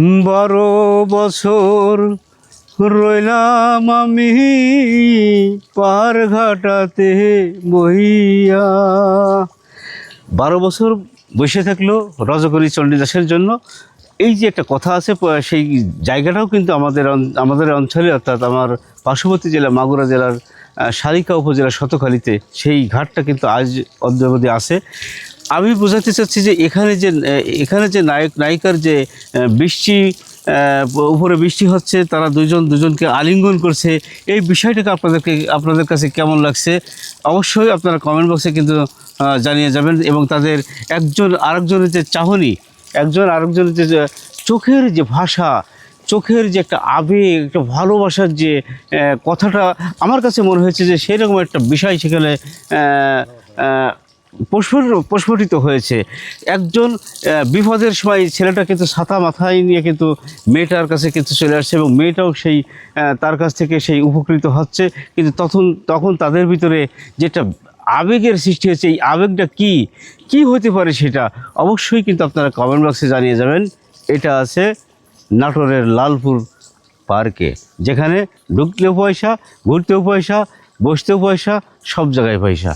12 বছর রইলাম আমি পার ঘাটাতে বহিয়া। 12 বছর বসে থাকলো রজকরি চণ্ডীদাসের জন্য। এই যে একটা কথা আছে, সেই জায়গাটাও কিন্তু আমাদের অঞ্চলে, অর্থাৎ আমার পার্শ্ববর্তী জেলা মাগুরা জেলার সারিকা উপজেলার শতখালীতে সেই ঘাটটা কিন্তু আজ অদ্যাবধি আছে। আমি বোঝাতে চাচ্ছি যে এখানে যে নায়ক নায়িকার যে বৃষ্টি, উপরে বৃষ্টি হচ্ছে, তারা দুজনকে আলিঙ্গন করছে, এই বিষয়টাকে আপনাদের কাছে কেমন লাগছে অবশ্যই আপনারা কমেন্ট বক্সে কিন্তু জানিয়ে যাবেন। এবং তাদের একজন আরেকজনের যে চাহনি, একজন আরেকজনের যে চোখের যে ভাষা, চোখের যে একটা আবেগ, একটা ভালোবাসার যে কথাটা, আমার কাছে মনে হয়েছে যে সেরকম একটা বিষয় সেখানে প্রস্ফুটিত হয়েছে। একজন বিপদের সময় ছেলেটা কিন্তু ছাতা মাথায় নিয়ে কিন্তু মেয়েটার কাছে কিন্তু চলে আসছে, এবং মেয়েটাও সেই তার কাছ থেকে সেই উপকৃত হচ্ছে। কিন্তু তখন তাদের ভিতরে যেটা আবেগের সৃষ্টি হয়েছে, এই আবেগটা কি হতে পারে সেটা অবশ্যই কিন্তু আপনারা কমেন্ট বক্সে জানিয়ে যাবেন। এটা আছে নাটোরের লালপুর পার্কে, যেখানে ঢুকতেও পয়সা, ঘুরতেও পয়সা, বসতেও পয়সা, সব জায়গায় পয়সা।